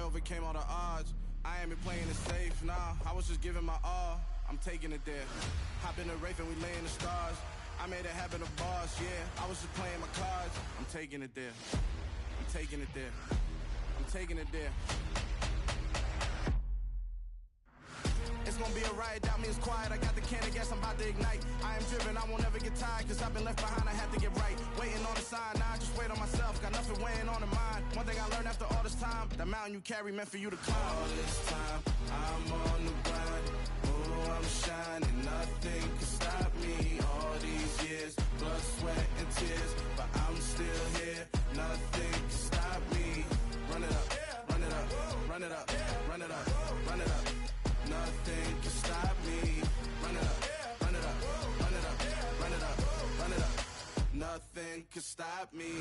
overcame all the odds. I ain't been playing it safe, nah. I was just giving my all. I'm taking it there. Hop in the Wraith and we lay in the stars. I made it happen to boss, yeah. I was just playing my cards. I'm taking it there. I'm taking it there. I'm taking it there. It's gonna be a riot, doubt me it's quiet. I got the can of gas, I'm about to ignite. I am driven, I won't ever get tired, cause I've been left behind, I have to get right. Waiting on a sign, now I just wait on myself. Got nothing weighing on the mind. One thing I learned after all this time, the mountain you carry meant for you to climb. All this time, I'm on the grind. Oh, I'm shining, nothing can stop me. All these years, blood, sweat, and tears, but I'm still here. Nothing can stop me. Run it up, run it up, run it up, run it up, run it up. Nothing can stop me. Run it up, run it up, run it up, run it up, run it up. Nothing can stop me.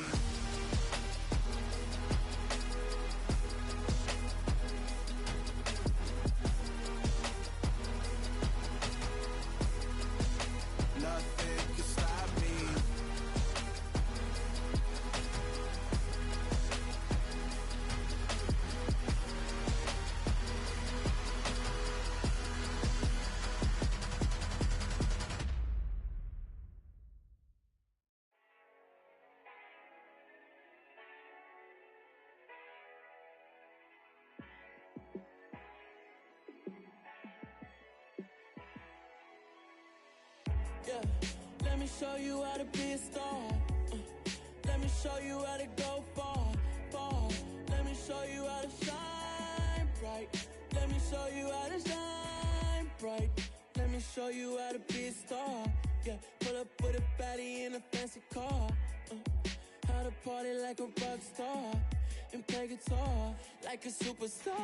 Nothing can stop me. Yeah, let me show you how to be a star. Let me show you how to go far, far. Let me show you how to shine bright. Let me show you how to shine bright. Let me show you how to be a star. Yeah, pull up with a baddie in a fancy car. How to party like a rock star and play guitar like a superstar.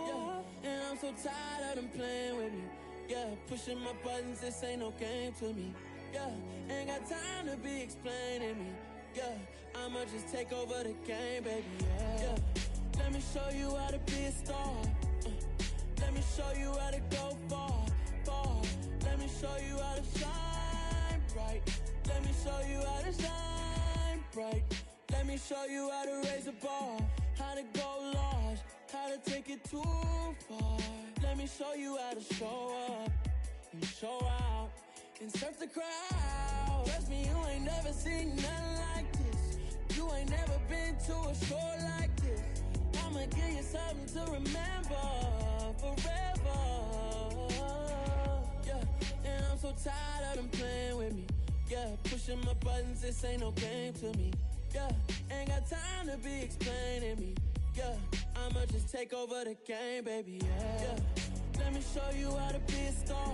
Yeah, and I'm so tired of them playing with me. Yeah, pushing my buttons, this ain't no game to me. Yeah, ain't got time to be explaining me. Yeah, I'ma just take over the game, baby. Yeah, let me show you how to be a star. Let me show you how to go far, far. Let me show you how to shine bright. Let me show you how to shine bright. Let me show you how to raise a bar, how to go large, how to take it too far. Let me show you how to show up and show out and surf the crowd. Trust me, you ain't never seen nothing like this. You ain't never been to a show like this. I'ma give you something to remember forever. Yeah, and I'm so tired of them playing with me. Yeah, pushing my buttons, this ain't no game to me. Yeah, ain't got time to be explaining me. Yeah, I'ma just take over the game, baby, yeah. Let me show you how to be a star.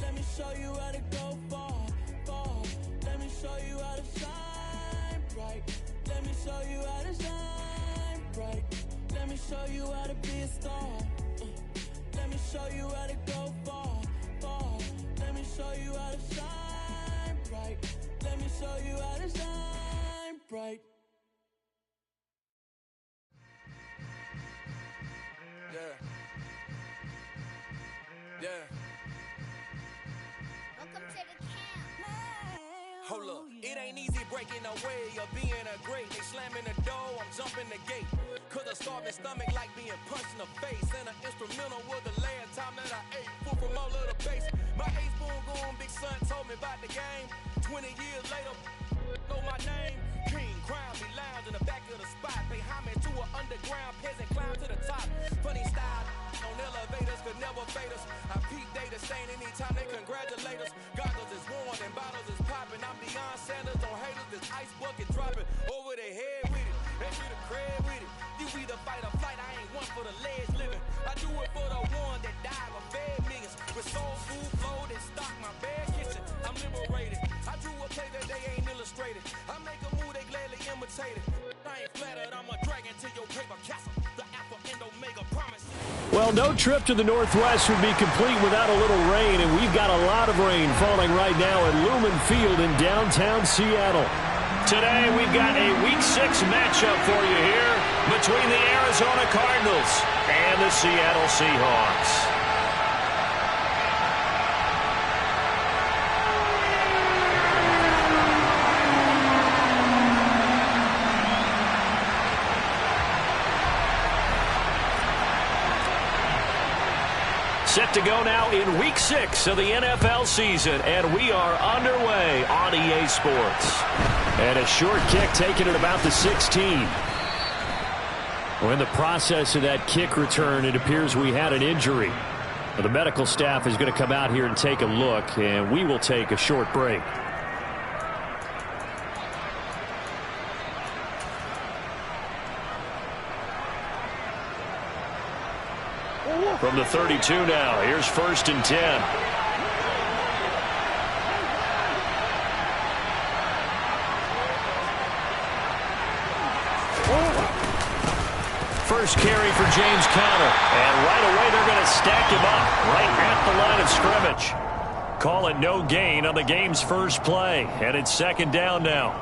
Let me show you how to go far, far. Let me show you how to shine bright. Let me show you how to shine bright. Let me show you how to be a star. Let me show you how to go far, far. Let me show you how to shine bright. Let me show you how to shine bright. Yeah. Yeah. Welcome to the camp. Hold up, it ain't easy breaking away or being a great. They slamming the door, I'm jumping the gate. Cause a starving stomach like being punched in the face. And an instrumental was the last time that I ate. Food from all of the base. My ace boom goon, big son told me about the game. 20 years later, know my name. King, crown me lounge in the back of the spot. Pay homage to an underground peasant, climb to the top. Funny style on elevators could never fade us. I peep data stain anytime they congratulate us. Goggles is worn and bottles is popping. I'm Deion Sanders on haters, this ice bucket dropping over their head with it. They be the crib with it. You either fight or flight, I ain't one for the legs living. I do it for the one that died or fed millions. With soul food, flow that stock my bare kitchen. I'm liberated. I drew a play that they ain't illustrated. I make a move they gladly imitated. I ain't flattered, I'm a dragon to your paper castle. The Alpha and Omega promise. Well, no trip to the Northwest would be complete without a little rain, and we've got a lot of rain falling right now at Lumen Field in downtown Seattle. Today, we've got a Week 6 matchup for you here between the Arizona Cardinals and the Seattle Seahawks. to go now in Week 6 of the NFL season, and we are underway on EA Sports. And a short kick taken at about the 16. Well, in the process of that kick return, it appears we had an injury. Well, the medical staff is going to come out here and take a look, and we will take a short break. From the 32 now, here's 1st and 10. First carry for James Conner. And right away they're going to stack him up right at the line of scrimmage. Call it no gain on the game's first play. And it's 2nd down now.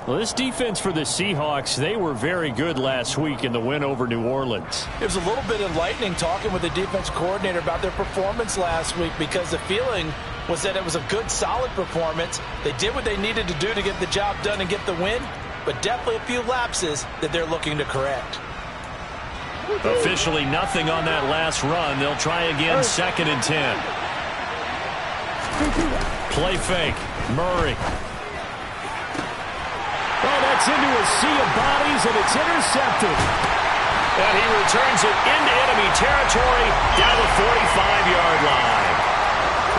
Well, this defense for the Seahawks, they were very good last week in the win over New Orleans. It was a little bit enlightening talking with the defense coordinator about their performance last week, because the feeling was that it was a good, solid performance. They did what they needed to do to get the job done and get the win, but definitely a few lapses that they're looking to correct. Officially nothing on that last run. They'll try again, 2nd and 10. Play fake. Murray. Oh, that's into a sea of bodies, and it's intercepted. And he returns it into enemy territory down the 45-yard line.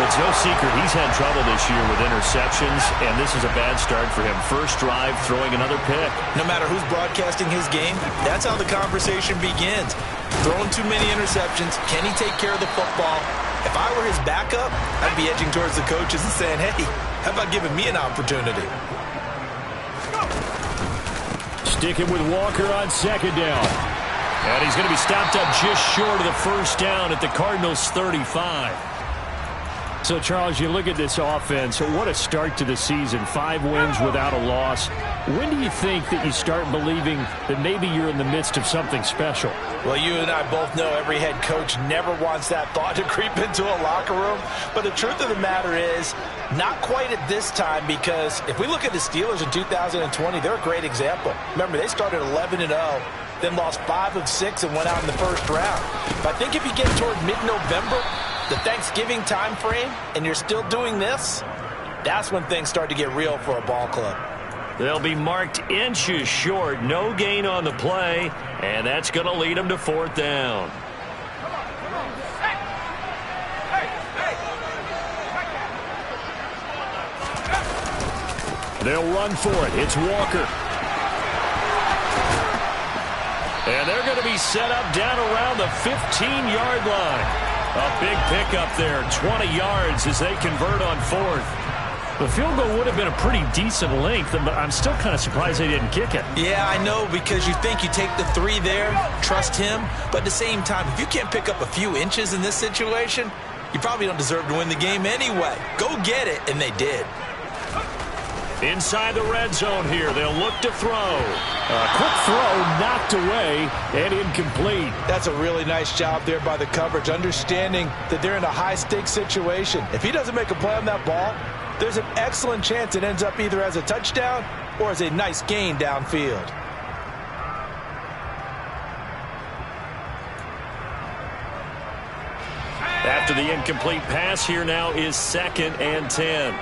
It's no secret he's had trouble this year with interceptions, and this is a bad start for him. First drive, throwing another pick. No matter who's broadcasting his game, that's how the conversation begins. Throwing too many interceptions. Can he take care of the football? If I were his backup, I'd be edging towards the coaches and saying, hey, how about giving me an opportunity? Sticking with Walker on 2nd down. And he's going to be stopped up just short of the first down at the Cardinals' 35. So, Charles, you look at this offense, what a start to the season. 5 wins without a loss. When do you think that you start believing that maybe you're in the midst of something special? Well, you and I both know every head coach never wants that thought to creep into a locker room. But the truth of the matter is, not quite at this time, because if we look at the Steelers in 2020, they're a great example. Remember, they started 11-0, then lost 5 of 6 and went out in the first round. But I think if you get toward mid-November, the Thanksgiving time frame, and you're still doing this, that's when things start to get real for a ball club. They'll be marked inches short. No gain on the play, and that's going to lead them to 4th down. They'll run for it. It's Walker. And they're going to be set up down around the 15-yard line. A big pickup there, 20 yards as they convert on 4th. The field goal would have been a pretty decent length, but I'm still kind of surprised they didn't kick it. Yeah, I know, because you think you take the 3 there, trust him, but at the same time, if you can't pick up a few inches in this situation, you probably don't deserve to win the game anyway. Go get it, and they did. Inside the red zone here, they'll look to throw. A quick throw knocked away and incomplete. That's a really nice job there by the coverage, understanding that they're in a high-stakes situation. If he doesn't make a play on that ball, there's an excellent chance it ends up either as a touchdown or as a nice gain downfield. After the incomplete pass, here now is 2nd and 10.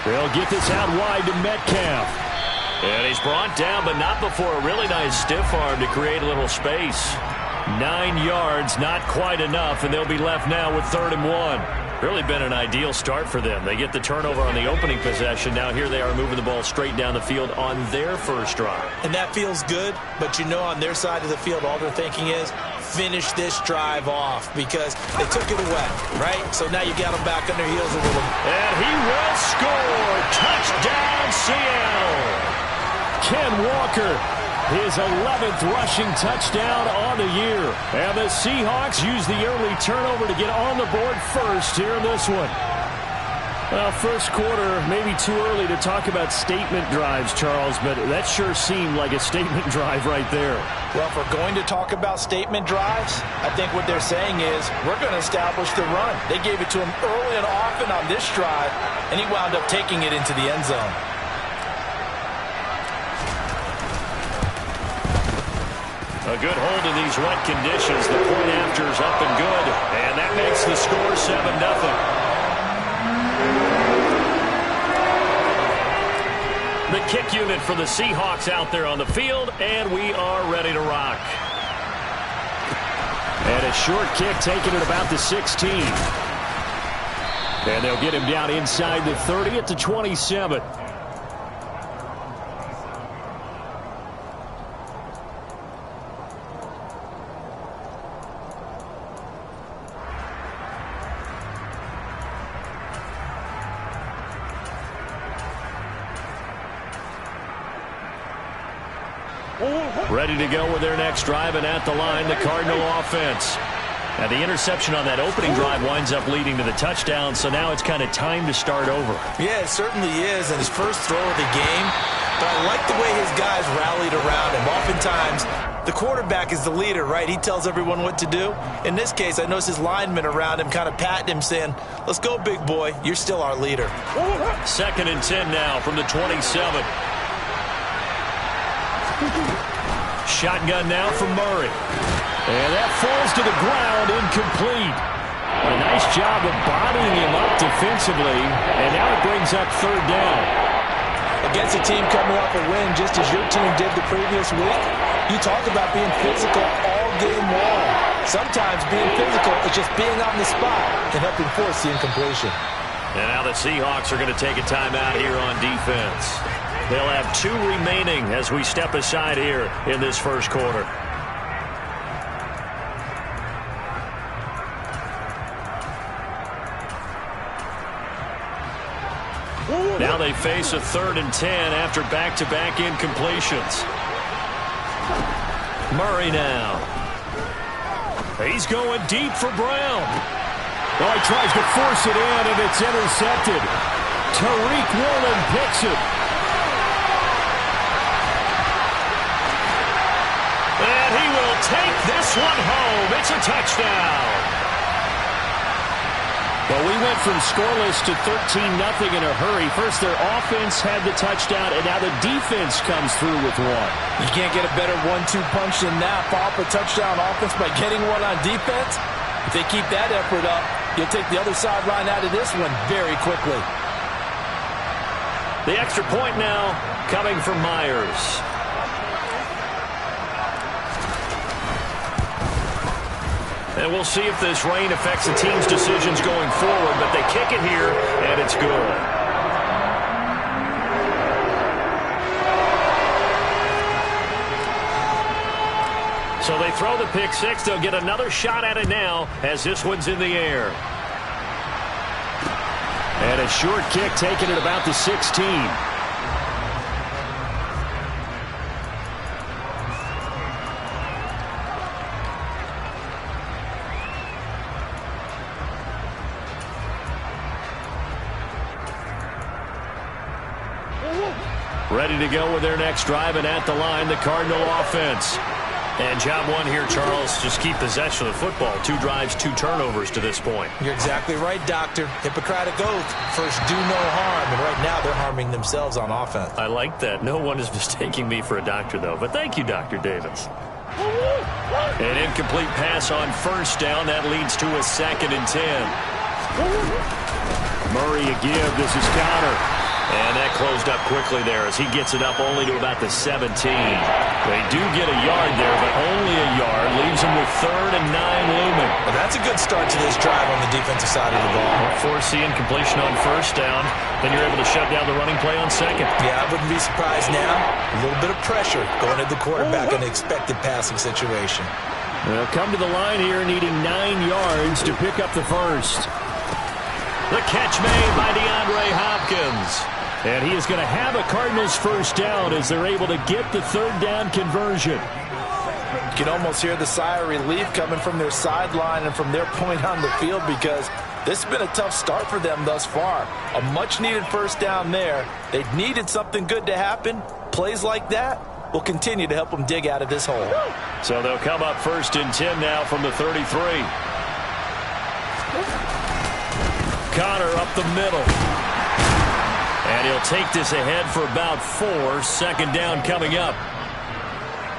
They'll get this out wide to Metcalf. And he's brought down, but not before a really nice stiff arm to create a little space. 9 yards, not quite enough, and they'll be left now with 3rd and 1. Really been an ideal start for them. They get the turnover on the opening possession. Now here they are moving the ball straight down the field on their first drive. And that feels good, but you know on their side of the field all they're thinking is finish this drive off because they took it away, right? So now you got them back on their heels a little. And he will score. Touchdown, Seattle. Ken Walker, his 11th rushing touchdown on the year. And the Seahawks use the early turnover to get on the board first here in this one. Well, first quarter, maybe too early to talk about statement drives, Charles, but that sure seemed like a statement drive right there. Well, if we're going to talk about statement drives, I think what they're saying is we're going to establish the run. They gave it to him early and often on this drive, and he wound up taking it into the end zone. A good hold in these wet conditions. The point after is up and good. And that makes the score 7-0. The kick unit for the Seahawks out there on the field, and we are ready to rock. And a short kick taken at about the 16. And they'll get him down inside the 30 at the 27. Ready to go with their next drive, and at the line, the Cardinal offense. Now, the interception on that opening drive winds up leading to the touchdown, so now it's kind of time to start over. Yeah, it certainly is, and his first throw of the game. But I like the way his guys rallied around him. Oftentimes, the quarterback is the leader, right? He tells everyone what to do. In this case, I noticed his linemen around him kind of patting him, saying, let's go, big boy. You're still our leader. 2nd and 10 now from the 27. Shotgun now from Murray. And that falls to the ground, incomplete. A nice job of bodying him up defensively, and now it brings up 3rd down. Against a team coming off a win, just as your team did the previous week, you talk about being physical all game long. Sometimes being physical is just being on the spot and helping force the incompletion. And now the Seahawks are going to take a timeout here on defense. They'll have 2 remaining as we step aside here in this first quarter. Now they face a 3rd and 10 after back-to-back incompletions. Murray now. He's going deep for Brown. Oh, he tries to force it in, and it's intercepted. Tariq Woolen picks it. And he will take this one home. It's a touchdown. Well, we went from scoreless to 13-0 in a hurry. First, their offense had the touchdown, and now the defense comes through with one. You can't get a better 1-2 punch than that. Follow up a touchdown offense by getting one on defense. If they keep that effort up, you'll take the other sideline out of this one very quickly. The extra point now coming from Myers. And we'll see if this rain affects the team's decisions going forward, but they kick it here, and it's good. So they throw the pick six. They'll get another shot at it now as this one's in the air. And a short kick taken at about the 16. Ready to go with their next drive, and at the line, the Cardinal offense. And job one here, Charles, just keep possession of the football. 2 drives, 2 turnovers to this point. You're exactly right, Doctor. Hippocratic oath. First, do no harm. And right now, they're harming themselves on offense. I like that. No one is mistaking me for a doctor, though. But thank you, Dr. Davis. An incomplete pass on 1st down. That leads to a 2nd and 10. Murray a give. This is counter. And that closed up quickly there as he gets it up only to about the 17. They do get a yard there, but only a yard. Leaves them with 3rd and 9 looming. Well, that's a good start to this drive on the defensive side of the ball. Force the incompletion on 1st down. Then you're able to shut down the running play on 2nd. Yeah, I wouldn't be surprised now. A little bit of pressure going at the quarterback in an expected passing situation. They'll come to the line here needing 9 yards to pick up the 1st. The catch made by DeAndre Hopkins. And he is going to have a Cardinals 1st down as they're able to get the 3rd down conversion. You can almost hear the sigh of relief coming from their sideline and from their point on the field because this has been a tough start for them thus far. A much-needed 1st down there. They needed something good to happen. Plays like that will continue to help them dig out of this hole. So they'll come up 1st and 10 now from the 33. Connor up the middle. And he'll take this ahead for about 4. 2nd down coming up.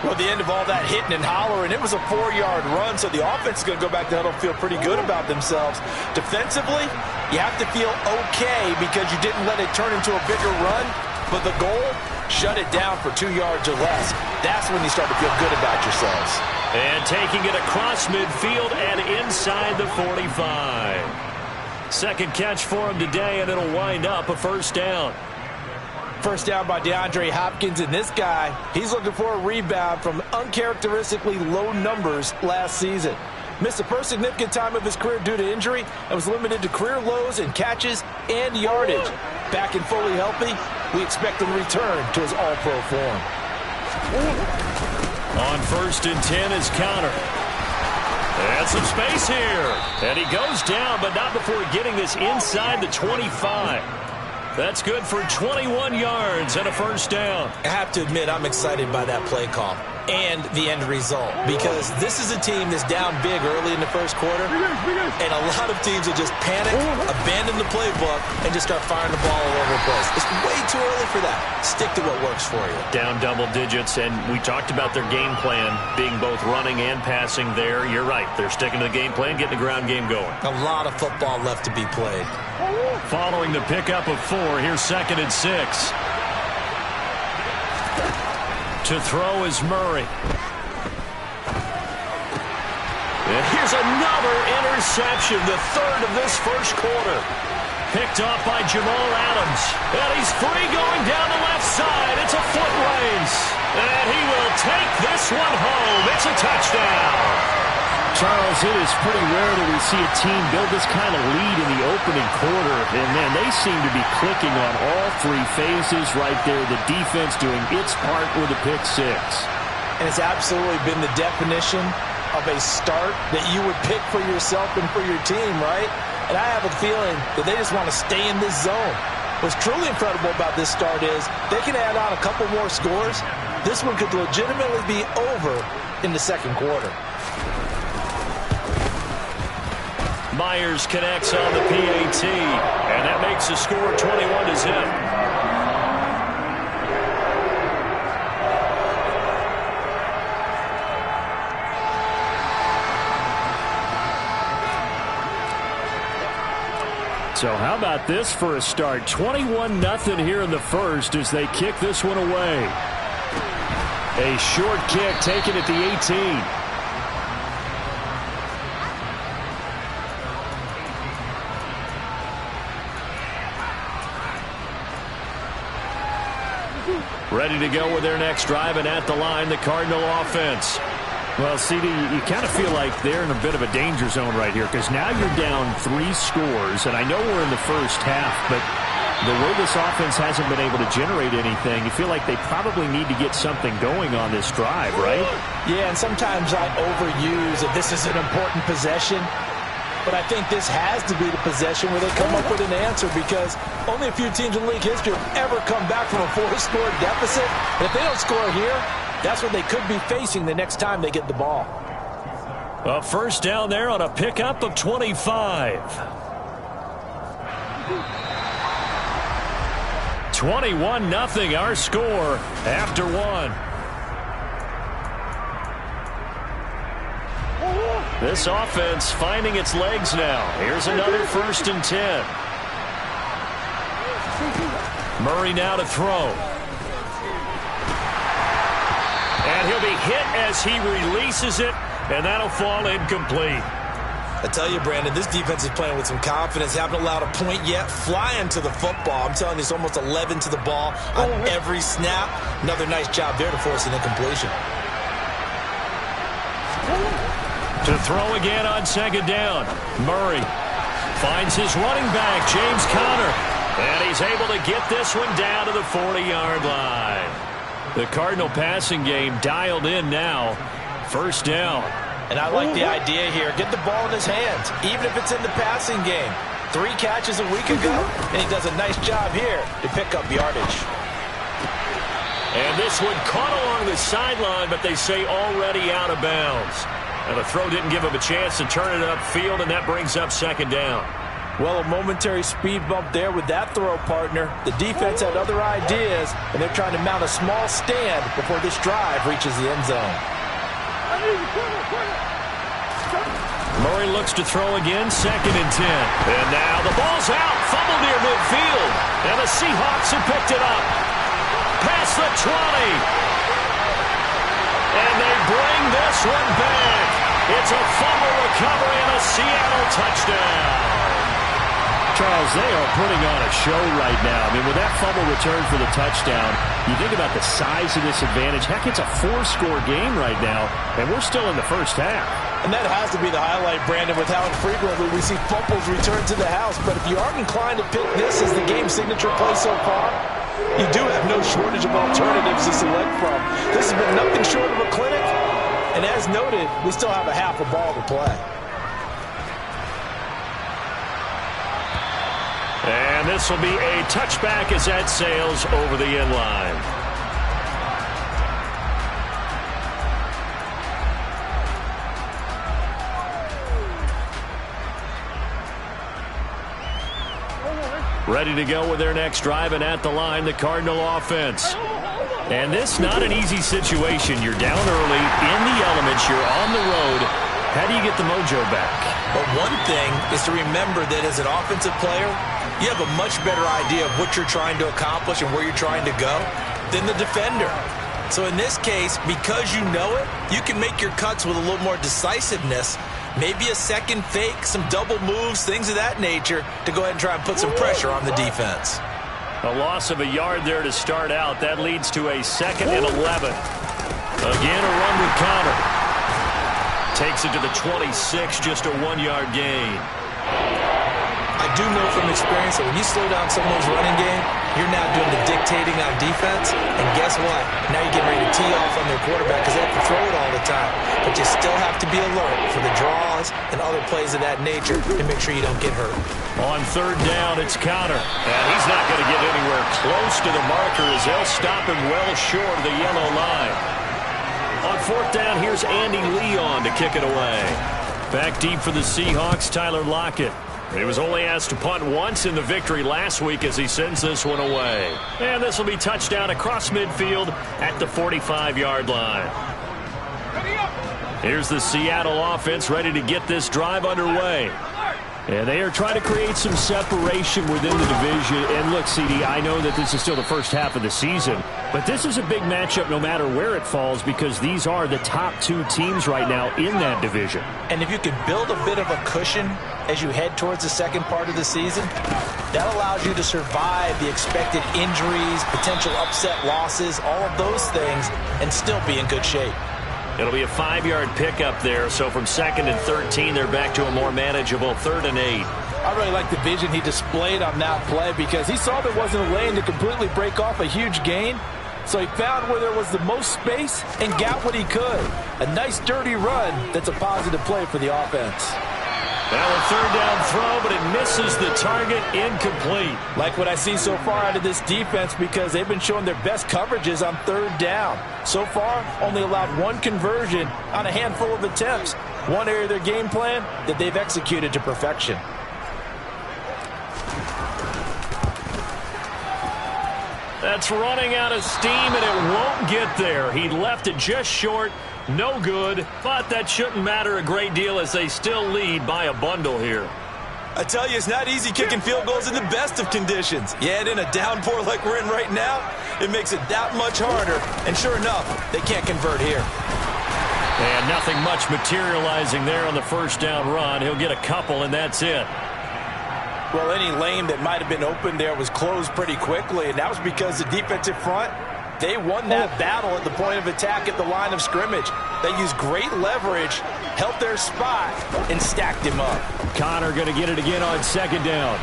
Well, at the end of all that hitting and hollering, it was a 4-yard run, so the offense is going to go back to huddle, feel pretty good about themselves. Defensively, you have to feel okay because you didn't let it turn into a bigger run, but the goal, shut it down for 2 yards or less. That's when you start to feel good about yourselves. And taking it across midfield and inside the 45. Second catch for him today, and it'll wind up a first down. First down by DeAndre Hopkins, and this guy, he's looking for a rebound from uncharacteristically low numbers last season. Missed the first significant time of his career due to injury and was limited to career lows in catches and yardage. Back and fully healthy, we expect him to return to his all-pro form. On 1st and 10 is Connor. And some space here. And he goes down, but not before getting this inside the 25. That's good for 21 yards and a first down. I have to admit, I'm excited by that play call and the end result because this is a team that's down big early in the first quarter, and a lot of teams will just panic, abandon the playbook, and just start firing the ball all over the place. It's way too early for that. Stick to what works for you. Down double digits, and we talked about their game plan being both running and passing there. You're right. They're sticking to the game plan, getting the ground game going. A lot of football left to be played. Following the pickup of 4, here's 2nd and 6. To throw is Murray. And here's another interception, the 3rd of this first quarter. Picked off by Jamal Adams. And he's free going down the left side. It's a foot race. And he will take this one home. It's a touchdown. Charles, it is pretty rare that we see a team build this kind of lead in the opening quarter. And, man, they seem to be clicking on all 3 phases right there. The defense doing its part with a pick 6. And it's absolutely been the definition of a start that you would pick for yourself and for your team, right? And I have a feeling that they just want to stay in this zone. What's truly incredible about this start is they can add on a couple more scores. This one could legitimately be over in the second quarter. Myers connects on the PAT, and that makes the score 21-0. So how about this for a start? 21-0 here in the first as they kick this one away. A short kick taken at the 18. Ready to go with their next drive, and at the line, the Cardinal offense. Well, CD, you kind of feel like they're in a bit of a danger zone right here because now you're down 3 scores, and I know we're in the first half, but the way this offense hasn't been able to generate anything, you feel like they probably need to get something going on this drive, right? Yeah, and sometimes I overuse that this is an important possession. But I think this has to be the possession where they come up with an answer because only a few teams in league history have ever come back from a 4-score deficit. And if they don't score here, that's what they could be facing the next time they get the ball. A first down there on a pickup of 25. 21-0 our score after 1. This offense finding its legs now. Here's another 1st and 10. Murray now to throw. And he'll be hit as he releases it, and that'll fall incomplete. I tell you, Brandon, this defense is playing with some confidence. Haven't allowed a point yet. Flying to the football. I'm telling you, it's almost 11 to the ball on every snap. Another nice job there to force an incompletion. To throw again on 2nd down. Murray finds his running back, James Conner. And he's able to get this one down to the 40-yard line. The Cardinal passing game dialed in now. First down. And I like the idea here. Get the ball in his hands, even if it's in the passing game. 3 catches a week ago, and he does a nice job here to pick up yardage. And this one caught along the sideline, but they say already out of bounds. And the throw didn't give him a chance to turn it upfield, and that brings up 2nd down. Well, a momentary speed bump there with that throw, partner. The defense had other ideas, and they're trying to mount a small stand before this drive reaches the end zone. Murray looks to throw again, 2nd and 10. And now the ball's out, fumble near midfield. And the Seahawks have picked it up. Past the 20. And they bring this one back. It's a fumble recovery and a Seattle touchdown. Charles, they are putting on a show right now. I mean, with that fumble return for the touchdown, you think about the size of this advantage. Heck, it's a 4-score game right now, and we're still in the first half. And that has to be the highlight, Brandon, with how infrequently we see fumbles return to the house. But if you aren't inclined to pick this as the game signature play so far, you do have no shortage of alternatives to select from. This has been nothing short of a clinic. And as noted, we still have a half a ball to play. And this will be a touchback as that sails over the end line. Ready to go with their next drive, and at the line, the Cardinal offense. And this not an easy situation. You're down early, in the elements, you're on the road. How do you get the mojo back? But one thing is to remember that as an offensive player, you have a much better idea of what you're trying to accomplish and where you're trying to go than the defender. So in this case, because you know it, you can make your cuts with a little more decisiveness, maybe a second fake, some double moves, things of that nature, to go ahead and try and put some pressure on the defense. A loss of a yard there to start out. That leads to a 2nd and 11. Again, a run with Connor. Takes it to the 26, just a 1-yard gain. I do know from experience that when you slow down someone's running game, you're now doing the dictating on defense. And guess what? Now you're getting ready to tee off on their quarterback because they have to throw it all the time. But you still have to be alert for the draws and other plays of that nature to make sure you don't get hurt. On 3rd down, it's Connor. And he's not going to get anywhere close to the marker as they'll stop him well short of the yellow line. On 4th down, here's Andy Leon to kick it away. Back deep for the Seahawks, Tyler Lockett. He was only asked to punt once in the victory last week as he sends this one away. And this will be touchdown across midfield at the 45-yard line. Here's the Seattle offense ready to get this drive underway. And they are trying to create some separation within the division. And look, CD, I know that this is still the first half of the season, but this is a big matchup no matter where it falls because these are the top 2 teams right now in that division. And if you can build a bit of a cushion as you head towards the second part of the season, that allows you to survive the expected injuries, potential upset losses, all of those things, and still be in good shape. It'll be a 5-yard pickup there, so from 2nd and 13, they're back to a more manageable 3rd and 8. I really like the vision he displayed on that play because he saw there wasn't a lane to completely break off a huge gain. So he found where there was the most space and got what he could. A nice dirty run that's a positive play for the offense. Well, a 3rd down throw, but it misses the target, incomplete. Like what I see so far out of this defense because they've been showing their best coverages on 3rd down. So far, only allowed 1 conversion on a handful of attempts. One area of their game plan that they've executed to perfection. That's running out of steam, and it won't get there. He left it just short. No good, but that shouldn't matter a great deal as they still lead by a bundle here. I tell you, it's not easy kicking field goals in the best of conditions. Yet in a downpour like we're in right now, it makes it that much harder. And sure enough, they can't convert here. And nothing much materializing there on the 1st down run. He'll get a couple, and that's it. Well, any lane that might have been open there was closed pretty quickly, and that was because the defensive front, they won that battle at the point of attack at the line of scrimmage. They used great leverage, held their spot, and stacked him up. Connor going to get it again on 2nd down.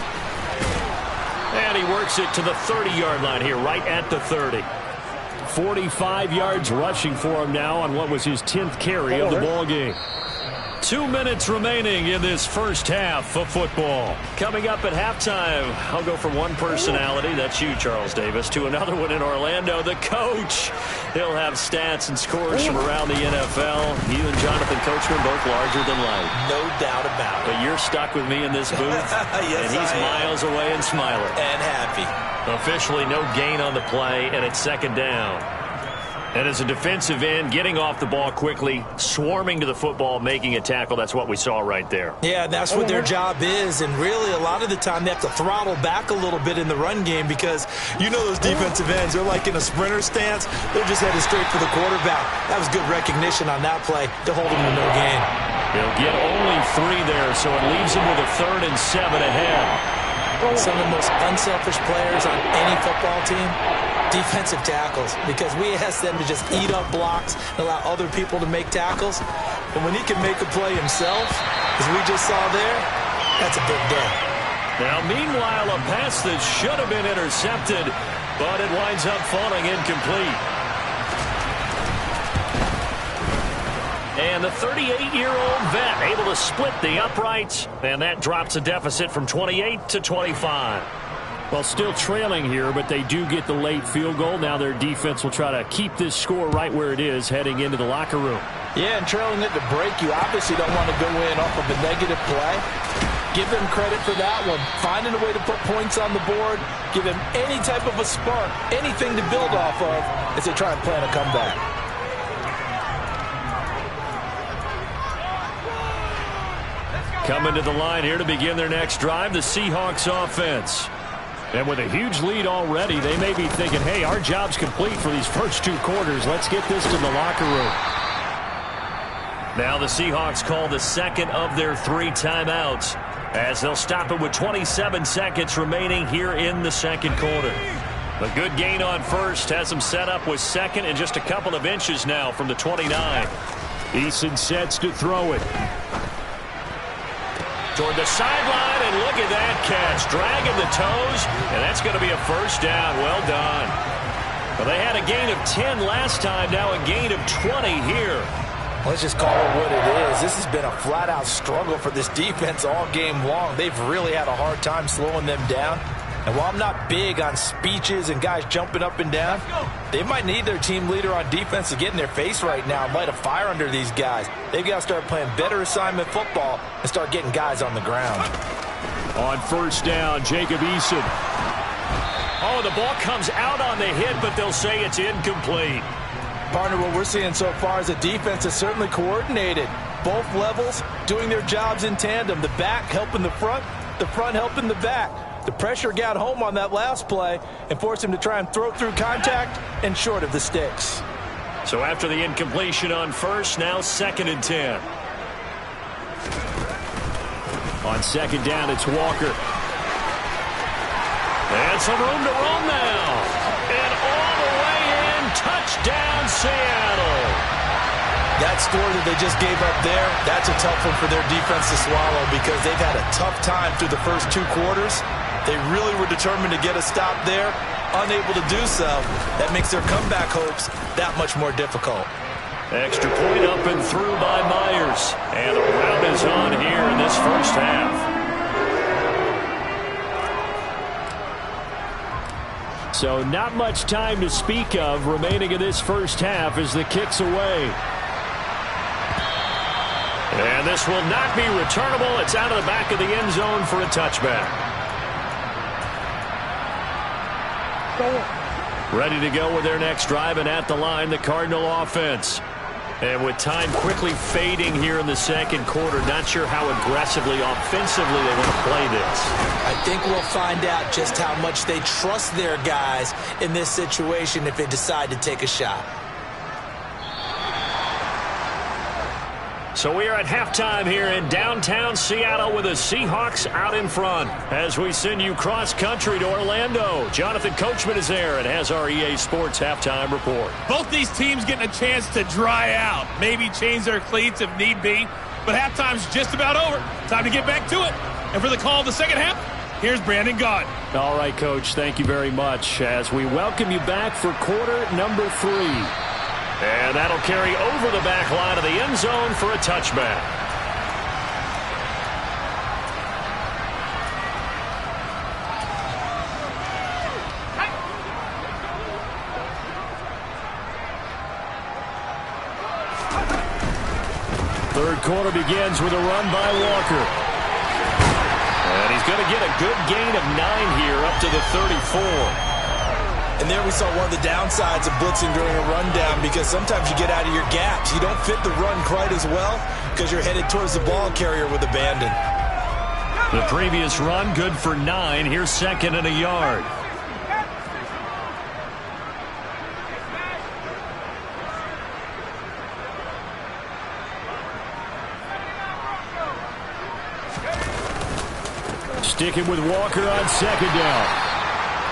And he works it to the 30-yard line here, right at the 30. 45 yards rushing for him now on what was his 10th carry of the ball game. 2 minutes remaining in this first half of football. Coming up at halftime, I'll go from one personality, that's you, Charles Davis, to another one in Orlando, the coach. He'll have stats and scores from around the NFL. You and Jonathan Coachman both larger than life. No doubt about it. But you're stuck with me in this booth, yes, and he's miles away and smiling. And happy. Officially no gain on the play, and it's second down. And as a defensive end, getting off the ball quickly, swarming to the football, making a tackle, that's what we saw right there. Yeah, that's what their job is, and really a lot of the time they have to throttle back a little bit in the run game because you know those defensive ends, they're like in a sprinter stance. They're just headed straight for the quarterback. That was good recognition on that play to hold him to no gain. He'll get only 3 there, so it leaves him with a 3rd and 7 ahead. Some of the most unselfish players on any football team, defensive tackles, because we ask them to just eat up blocks and allow other people to make tackles. And when he can make a play himself, as we just saw there, that's a big day. Now, meanwhile, a pass that should have been intercepted, but it winds up falling incomplete. And the 38-year-old vet able to split the uprights, and that drops a deficit from 28 to 25. Well, still trailing here, but they do get the late field goal. Now their defense will try to keep this score right where it is heading into the locker room. Yeah, and trailing it to break, you obviously don't want to go in off of a negative play. Give them credit for that one. Finding a way to put points on the board, give them any type of a spark, anything to build off of as they try and plan a comeback. Coming to the line here to begin their next drive, the Seahawks offense. And with a huge lead already, they may be thinking, hey, our job's complete for these first 2 quarters. Let's get this to the locker room. Now the Seahawks call the second of their 3 timeouts as they'll stop it with 27 seconds remaining here in the second quarter. A good gain on first has them set up with second and just a couple of inches now from the 29. Eason sets to throw it. Toward the sideline, and look at that catch. Dragging the toes, and that's going to be a first down. Well done. Well, they had a gain of 10 last time, now a gain of 20 here. Let's just call it what it is. This has been a flat-out struggle for this defense all game long. They've really had a hard time slowing them down. And while I'm not big on speeches and guys jumping up and down, they might need their team leader on defense to get in their face right now and light a fire under these guys. They've got to start playing better assignment football and start getting guys on the ground. On first down, Jacob Eason. Oh, the ball comes out on the hit, but they'll say it's incomplete. Partner, what we're seeing so far is a defense that's certainly coordinated. Both levels doing their jobs in tandem. The back helping the front helping the back. The pressure got home on that last play and forced him to try and throw through contact and short of the sticks. So after the incompletion on first, now 2nd and 10. On second down, it's Walker. And some room to roam now. And all the way in, touchdown Seattle. That score that they just gave up there, that's a tough one for their defense to swallow because they've had a tough time through the first 2 quarters. They really were determined to get a stop there, unable to do so. That makes their comeback hopes that much more difficult. Extra point up and through by Myers. And the rout is on here in this first half. So not much time to speak of remaining in this first half as the kick's away. And this will not be returnable. It's out of the back of the end zone for a touchback. Ready to go with their next drive, and at the line, the Cardinal offense. And with time quickly fading here in the second quarter, not sure how aggressively, offensively they want to play this. I think we'll find out just how much they trust their guys in this situation if they decide to take a shot. So we are at halftime here in downtown Seattle with the Seahawks out in front. As we send you cross-country to Orlando, Jonathan Coachman is there and has our EA Sports halftime report. Both these teams getting a chance to dry out, maybe change their cleats if need be, but halftime's just about over. Time to get back to it. And for the call of the second half, here's Brandon Gaudin. All right, Coach, thank you very much as we welcome you back for quarter number 3. And that'll carry over the back line of the end zone for a touchback. quarter begins with a run by Walker. And he's going to get a good gain of 9 here up to the 34. And there we saw one of the downsides of blitzing during a rundown, because sometimes you get out of your gaps. You don't fit the run quite as well because you're headed towards the ball carrier with abandon. The previous run, good for 9. Here's 2nd and a yard. Sticking with Walker on 2nd down.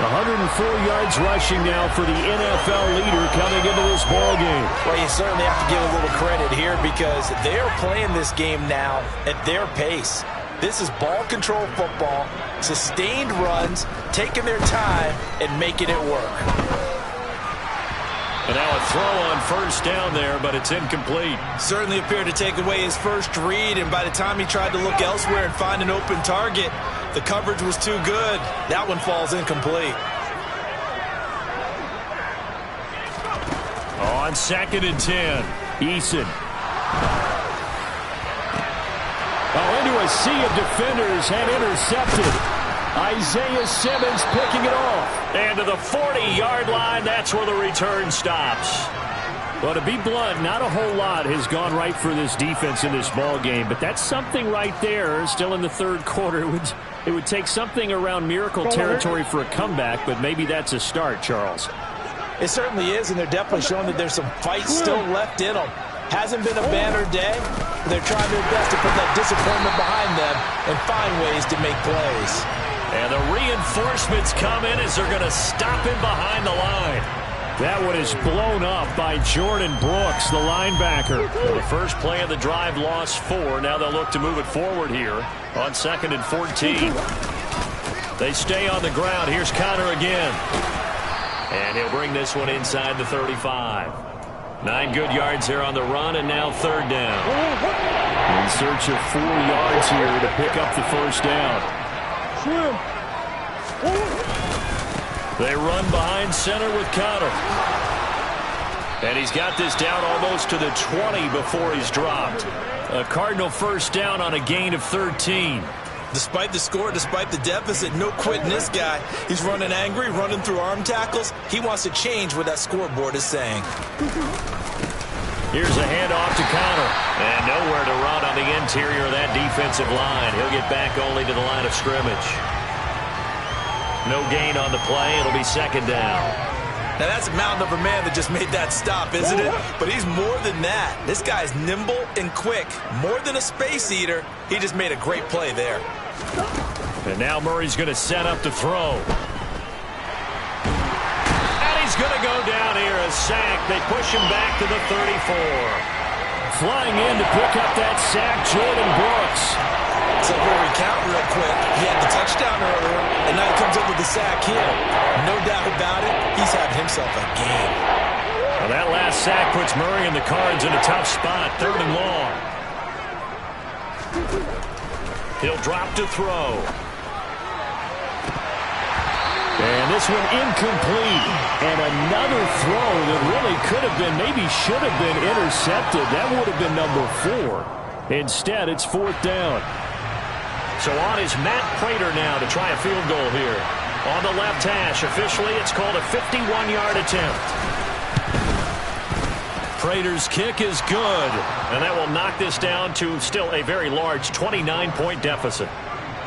104 yards rushing now for the NFL leader coming into this ball game. Well, you certainly have to give a little credit here because they're playing this game now at their pace. This is ball control football, sustained runs, taking their time and making it work. And now a throw on 1st down there, but it's incomplete. Certainly appeared to take away his first read, and by the time he tried to look elsewhere and find an open target, the coverage was too good. That one falls incomplete. On 2nd and 10, Eason. Into a sea of defenders and intercepted. Isaiah Simmons picking it off. And to the 40-yard line, that's where the return stops. Well, to be blunt, not a whole lot has gone right for this defense in this ball game, but that's something right there. Still in the 3rd quarter, it would take something around miracle territory for a comeback, but maybe that's a start, Charles. It certainly is, and they're definitely showing that there's some fight still left in them. Hasn't been a banner day. They're trying their best to put that disappointment behind them and find ways to make plays. And the reinforcements come in as they're going to stop him behind the line. That one is blown up by Jordan Brooks, the linebacker. The first play of the drive lost 4. Now they'll look to move it forward here on 2nd and 14. They stay on the ground. Here's Connor again. And he'll bring this one inside the 35. 9 good yards there on the run, and now 3rd down. In search of 4 yards here to pick up the 1st down. They run behind center with Connor. And he's got this down almost to the 20 before he's dropped. A Cardinal 1st down on a gain of 13. Despite the score, despite the deficit, no quitting this guy. He's running angry, running through arm tackles. He wants to change what that scoreboard is saying. Here's a handoff to Connor. And nowhere to run on the interior of that defensive line. He'll get back only to the line of scrimmage. No gain on the play. It'll be 2nd down. Now that's a mountain of a man that just made that stop, isn't it? But he's more than that. This guy's nimble and quick. More than a space eater. He just made a great play there. And now Murray's going to set up to throw. And he's going to go down here, a sack. They push him back to the 34. Flying in to pick up that sack, Jordan Brooks. So we'll recount real quick. He had the touchdown earlier, and now he comes up with the sack here. No doubt about it, he's having himself a game. Well, that last sack puts Murray and the Cards in a tough spot, 3rd and long. He'll drop to throw. And this one incomplete. And another throw that really could have been, maybe should have been intercepted. That would have been number 4. Instead, it's 4th down. So on is Matt Prater now to try a field goal here. On the left hash, officially it's called a 51-yard attempt. Prater's kick is good, and that will knock this down to still a very large 29-point deficit.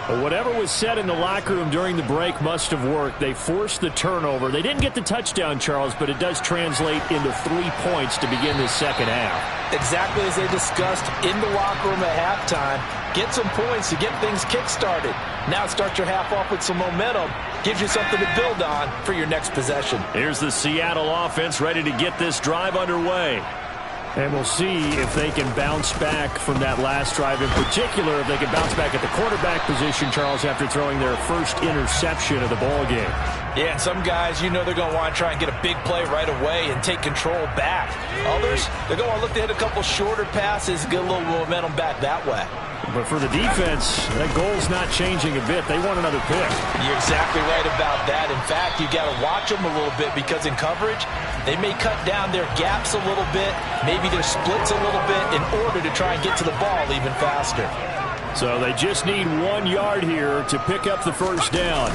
But whatever was said in the locker room during the break must have worked. They forced the turnover. They didn't get the touchdown, Charles, but it does translate into 3 points to begin this 2nd half. Exactly as they discussed in the locker room at halftime. Get some points to get things kick-started. Now start your half off with some momentum. Gives you something to build on for your next possession. Here's the Seattle offense ready to get this drive underway. And we'll see if they can bounce back from that last drive. In particular, if they can bounce back at the quarterback position, Charles, after throwing their first interception of the ball game. Yeah, and some guys, you know they're going to want to try and get a big play right away and take control back. Others, they're going to look to hit a couple shorter passes, get a little momentum back that way. But for the defense, that goal's not changing a bit. They want another pick. You're exactly right about that. In fact, you got to watch them a little bit because in coverage, they may cut down their gaps a little bit, maybe their splits a little bit in order to try and get to the ball even faster. So they just need 1 yard here to pick up the first down.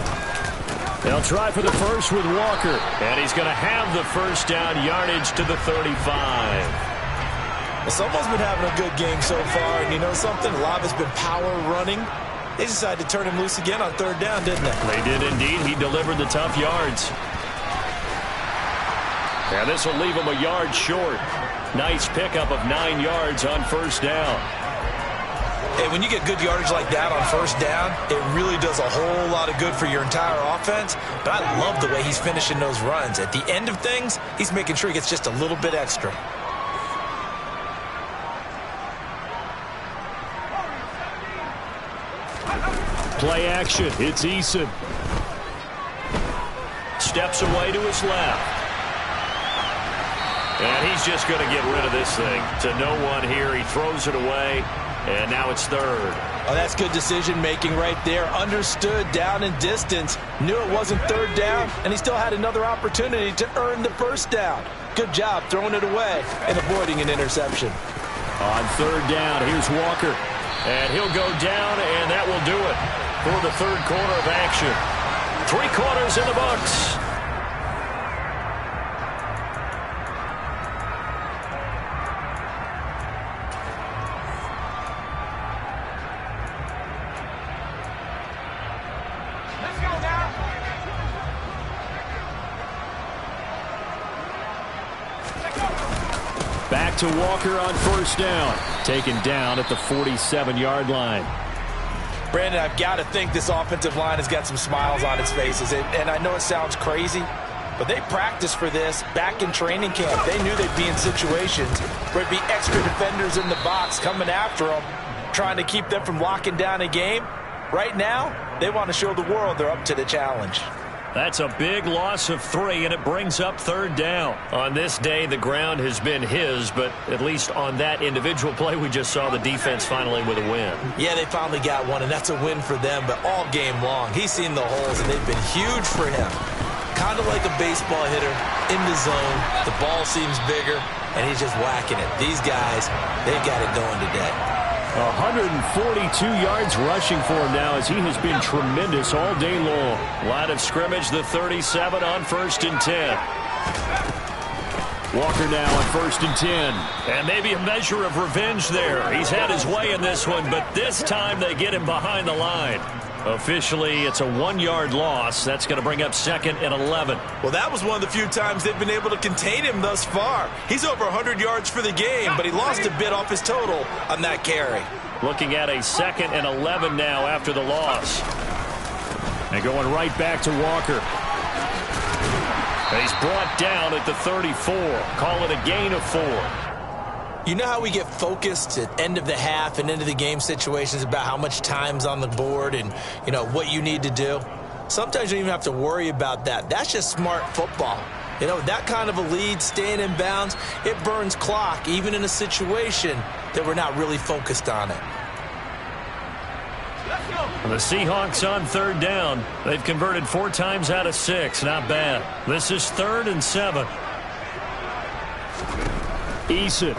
They'll try for the first with Walker. And he's going to have the first down yardage to the 35. Well, someone's been having a good game so far, and you know something? A lot has been power running. They decided to turn him loose again on third down, didn't they? They did indeed. He delivered the tough yards. And this will leave him a yard short. Nice pickup of 9 yards on first down. Hey, when you get good yardage like that on first down, it really does a whole lot of good for your entire offense. But I love the way he's finishing those runs. At the end of things, he's making sure he gets just a little bit extra. Play action. It's Eason. Steps away to his left. And he's just going to get rid of this thing. To no one here. He throws it away. And now it's third. Oh, that's good decision-making right there. Understood down and distance. Knew it wasn't third down, and he still had another opportunity to earn the first down. Good job throwing it away and avoiding an interception. On third down, here's Walker. And he'll go down, and that will do it for the third quarter of action. 3 quarters in the books. Back to Walker on first down. Taken down at the 47-yard line. Brandon, I've got to think this offensive line has got some smiles on its faces. And I know it sounds crazy, but they practiced for this back in training camp. They knew they'd be in situations where it'd be extra defenders in the box coming after them, trying to keep them from locking down a game. Right now, they want to show the world they're up to the challenge. That's a big loss of 3, and it brings up third down. On this day, the ground has been his, but at least on that individual play, we just saw the defense finally with a win. Yeah, they finally got one, and that's a win for them, but all game long, he's seen the holes, and they've been huge for him. Kind of like a baseball hitter in the zone. The ball seems bigger, and he's just whacking it. These guys, they've got it going today. 142 yards rushing for him now as he has been tremendous all day long. Line of scrimmage, the 37 on 1st and 10. Walker now on 1st and 10. And maybe a measure of revenge there. He's had his way in this one, but this time they get him behind the line. Officially, it's a 1-yard loss. That's going to bring up 2nd and 11. Well, that was one of the few times they've been able to contain him thus far. He's over 100 yards for the game, but he lost a bit off his total on that carry. Looking at a 2nd and 11 now after the loss. And going right back to Walker. And he's brought down at the 34. Call it a gain of 4. You know how we get focused at end of the half and into the game situations about how much time's on the board and, you know, what you need to do? Sometimes you don't even have to worry about that. That's just smart football. You know, that kind of a lead, staying in bounds, it burns clock, even in a situation that we're not really focused on it. The Seahawks on third down. They've converted 4 times out of 6. Not bad. This is 3rd and 7. Eason.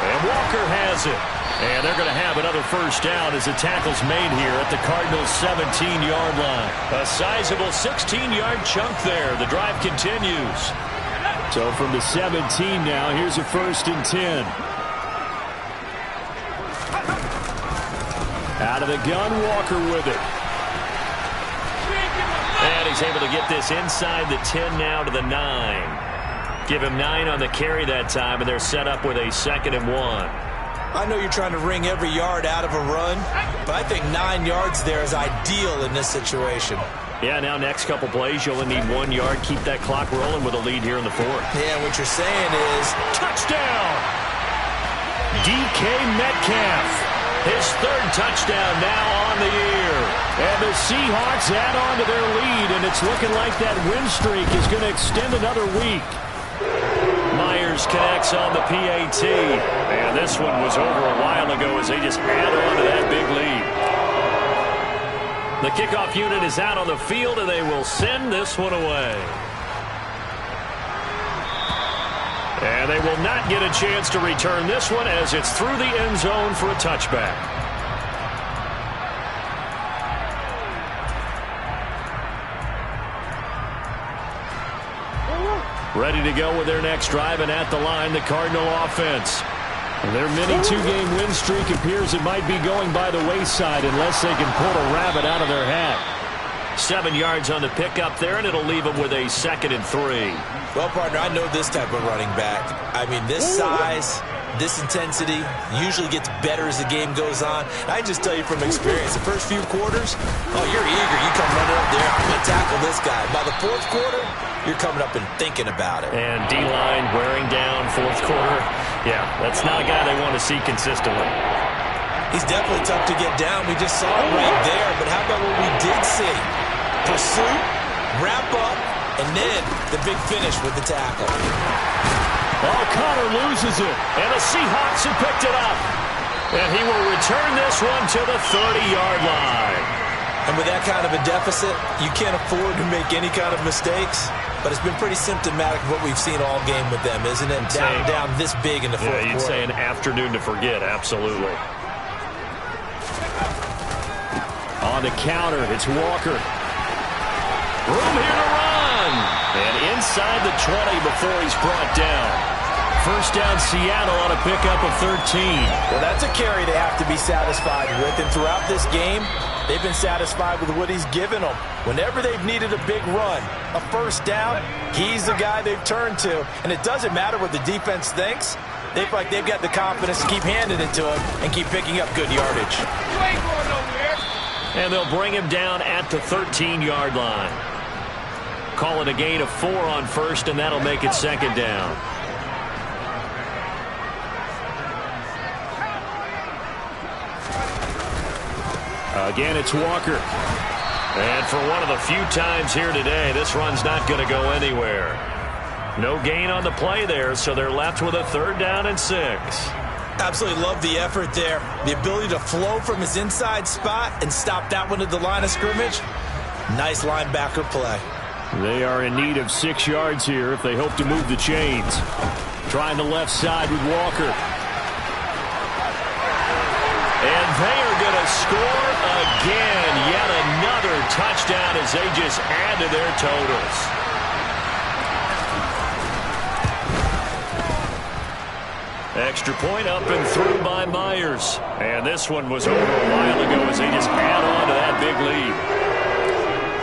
And Walker has it. And they're going to have another first down as the tackle's made here at the Cardinals' 17-yard line. A sizable 16-yard chunk there. The drive continues. So from the 17 now, here's a 1st and 10. Out of the gun, Walker with it. And he's able to get this inside the 10 now to the 9. Give him 9 on the carry that time, and they're set up with a 2nd and 1. I know you're trying to wring every yard out of a run, but I think 9 yards there is ideal in this situation. Yeah, now next couple plays, you only need 1 yard. Keep that clock rolling with a lead here in the 4th. Yeah, what you're saying is... touchdown! DK Metcalf. His 3rd touchdown now on the year. And the Seahawks add on to their lead, and it's looking like that win streak is going to extend another week. Myers connects on the PAT. And this one was over a while ago as they just add on to that big lead. The kickoff unit is out on the field, and they will send this one away. And they will not get a chance to return this one as it's through the end zone for a touchback. Ready to go with their next drive, and at the line, the Cardinal offense. Their mini two-game win streak appears it might be going by the wayside unless they can pull a rabbit out of their hat. 7 yards on the pickup there, and it'll leave them with a 2nd and 3. Well, partner, I know this type of running back. I mean, this size, this intensity usually gets better as the game goes on. I just tell you from experience, the first few quarters, oh, you're eager. You come running up there, I'm going to tackle this guy. By the 4th quarter, you're coming up and thinking about it. And D-line wearing down 4th quarter. Yeah, that's not a guy they want to see consistently. He's definitely tough to get down. We just saw it right there. But how about what we did see? Pursuit, wrap up, and then the big finish with the tackle. Oh, Connor loses it, and the Seahawks have picked it up. And he will return this one to the 30-yard line. And with that kind of a deficit, you can't afford to make any kind of mistakes. But it's been pretty symptomatic of what we've seen all game with them, isn't it? Down this big in the 4th quarter. You'd say an afternoon to forget, absolutely. On the counter, it's Walker. Room here to run. And inside the 20 before he's brought down. First down, Seattle on a pickup of 13. Well, that's a carry they have to be satisfied with. And throughout this game, they've been satisfied with what he's given them. Whenever they've needed a big run, a first down, he's the guy they've turned to. And it doesn't matter what the defense thinks. They feel like they've got the confidence to keep handing it to him and keep picking up good yardage. You ain't going nowhere. And they'll bring him down at the 13-yard line. Call it a gain of 4 on first, and that'll make it 2nd down. Again, it's Walker. And for one of the few times here today, this run's not going to go anywhere. No gain on the play there, so they're left with a 3rd down and 6. Absolutely love the effort there. The ability to flow from his inside spot and stop that one at the line of scrimmage. Nice linebacker play. They are in need of 6 yards here if they hope to move the chains. Trying the left side with Walker. And they are going to score again. Yet another touchdown as they just add to their totals. Extra point up and through by Myers. And this one was over a while ago as they just add on to that big lead.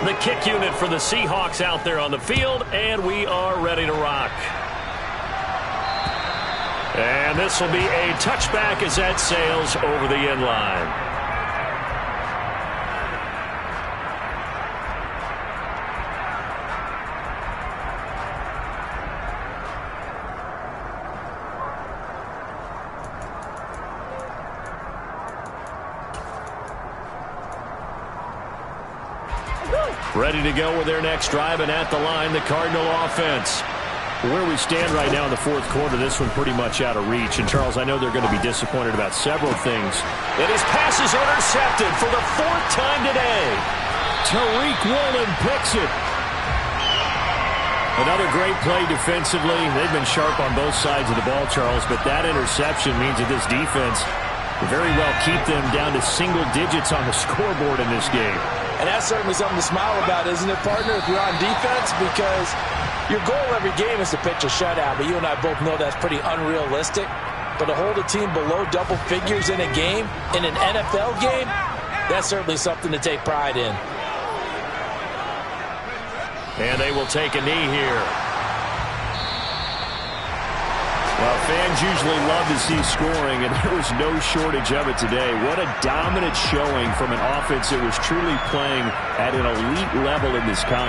The kick unit for the Seahawks out there on the field, and we are ready to rock. And this will be a touchback as that sails over the end line. Ready to go with their next drive, and at the line, the Cardinal offense. Where we stand right now in the 4th quarter, this one pretty much out of reach. And, Charles, I know they're going to be disappointed about several things. And his pass is intercepted for the 4th time today. Tariq Woolen picks it. Another great play defensively. They've been sharp on both sides of the ball, Charles, but that interception means that this defense very well keep them down to single digits on the scoreboard in this game. And that's certainly something to smile about, isn't it, partner, if you're on defense? Because your goal every game is to pitch a shutout, but you and I both know that's pretty unrealistic. But to hold a team below double figures in a game, in an NFL game, that's certainly something to take pride in. And they will take a knee here. Well, fans usually love to see scoring, and there was no shortage of it today. What a dominant showing from an offense that was truly playing at an elite level in this contest.